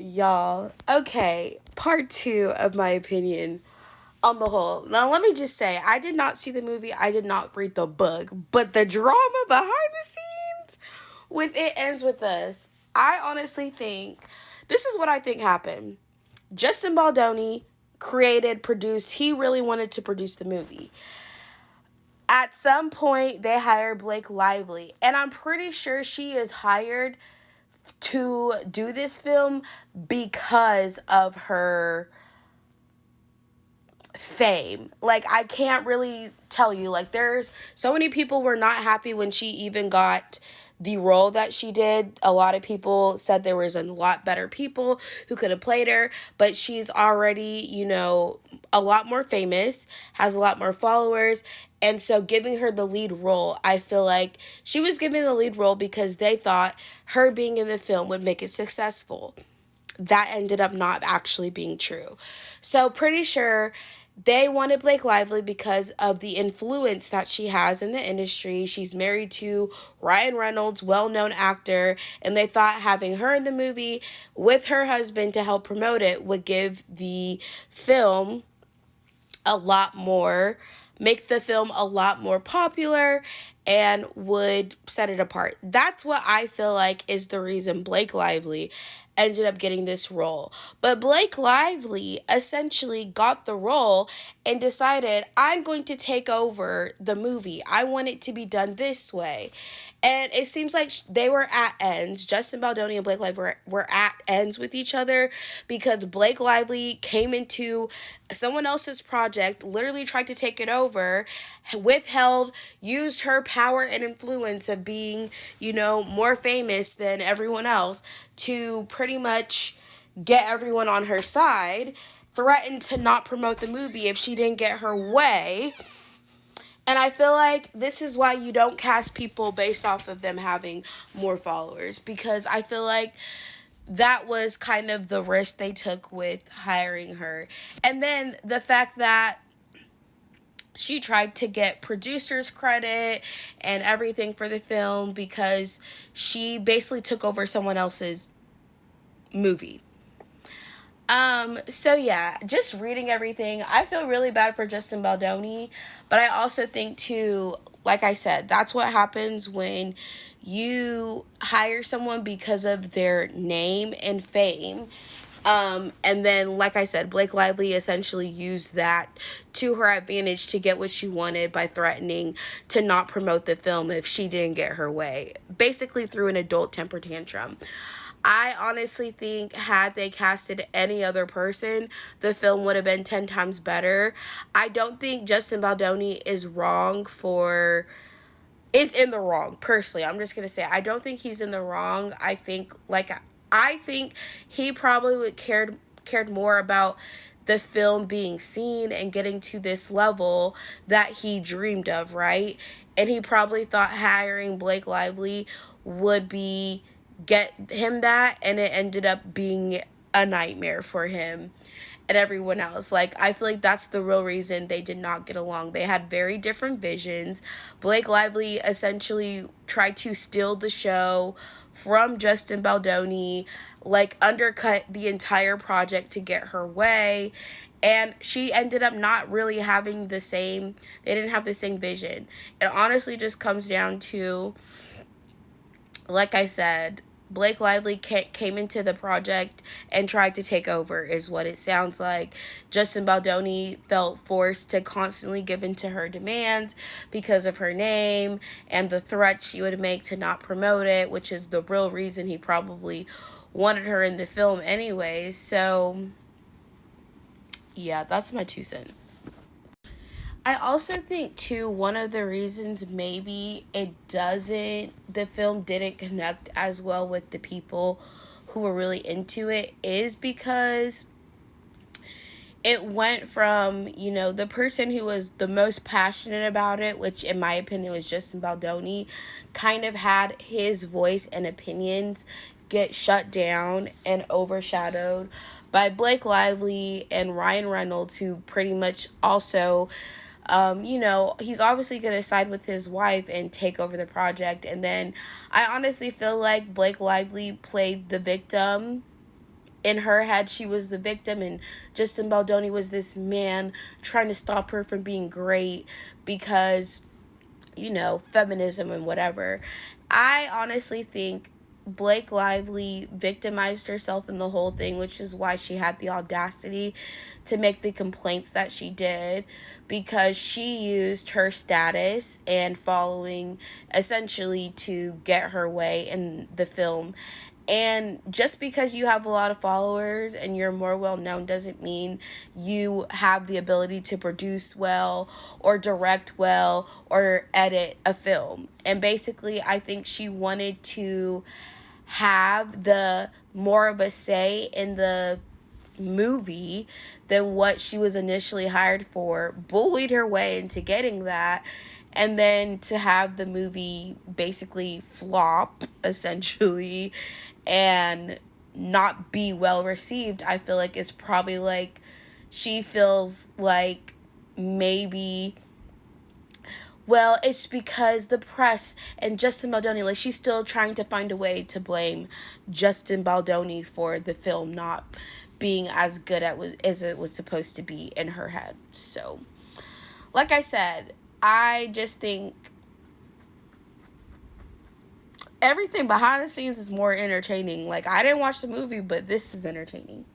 Y'all, okay, part two of my opinion on the whole. Now, let me just say, I did not see the movie, I did not read the book, but the drama behind the scenes with It Ends With Us, I honestly think this is what I think happened. Justin Baldoni created, produced, he really wanted to produce the movie. At some point, they hired Blake Lively, and I'm pretty sure she is hired to do this film because of her fame. Like, I can't really tell you. Like, there's so many people were not happy when she even got the role that she did. A lot of people said there was a lot better people who could have played her, but she's already, a lot more famous, has a lot more followers, and so giving her the lead role, I feel like she was given the lead role because they thought her being in the film would make it successful. That ended up not actually being true. So pretty sure they wanted Blake Lively because of the influence that she has in the industry. She's married to Ryan Reynolds, well-known actor, and they thought having her in the movie with her husband to help promote it would give the film a lot more, make the film a lot more popular and would set it apart. That's what I feel like is the reason Blake Lively ended up getting this role. But Blake Lively essentially got the role and decided, I'm going to take over the movie. I want it to be done this way. And it seems like they were at ends. Justin Baldoni and Blake Lively were at ends with each other because Blake Lively came into someone else's project, literally tried to take it over, withheld, used her power and influence of being, more famous than everyone else to pretty much get everyone on her side, threatened to not promote the movie if she didn't get her way. And I feel like this is why you don't cast people based off of them having more followers, because I feel like that was kind of the risk they took with hiring her. And then the fact that she tried to get producers credit and everything for the film because she basically took over someone else's movie. So yeah, just reading everything, I feel really bad for Justin Baldoni, but I also think too, like I said, that's what happens when you hire someone because of their name and fame. And then, like I said, Blake Lively essentially used that to her advantage to get what she wanted by threatening to not promote the film if she didn't get her way, basically through an adult temper tantrum. I honestly think had they casted any other person, the film would have been 10 times better. I don't think Justin Baldoni is in the wrong. Personally, I'm just going to say I don't think he's in the wrong. I think he probably would cared more about the film being seen and getting to this level that he dreamed of, right? And he probably thought hiring Blake Lively would be get him that, and it ended up being a nightmare for him and everyone else. Like, I feel like that's the real reason they did not get along. They had very different visions. Blake Lively essentially tried to steal the show from Justin Baldoni, like undercut the entire project to get her way. And she ended up not really having they didn't have the same vision. It honestly just comes down to, like I said, Blake Lively came into the project and tried to take over, is what it sounds like. Justin Baldoni felt forced to constantly give in to her demands because of her name and the threats she would make to not promote it, which is the real reason he probably wanted her in the film anyways. So, yeah, that's my 2 cents. I also think too, one of the reasons maybe the film didn't connect as well with the people who were really into it is because it went from, the person who was the most passionate about it, which in my opinion was Justin Baldoni, kind of had his voice and opinions get shut down and overshadowed by Blake Lively and Ryan Reynolds, who pretty much also, he's obviously going to side with his wife and take over the project. And then I honestly feel like Blake Lively played the victim in her head she was the victim, and Justin Baldoni was this man trying to stop her from being great because, you know, feminism and whatever. I honestly think Blake Lively victimized herself in the whole thing, which is why she had the audacity to make the complaints that she did, because she used her status and following essentially to get her way in the film. And just because you have a lot of followers and you're more well known doesn't mean you have the ability to produce well or direct well or edit a film. And basically, I think she wanted to have the more of a say in the movie than what she was initially hired for, bullied her way into getting that, and then to have the movie basically flop, essentially, and not be well received. I feel like it's probably like she feels like maybe, well, it's because the press and Justin Baldoni, like, she's still trying to find a way to blame Justin Baldoni for the film not being as good as it was supposed to be in her head. So, like I said, I just think everything behind the scenes is more entertaining. Like, I didn't watch the movie, but this is entertaining.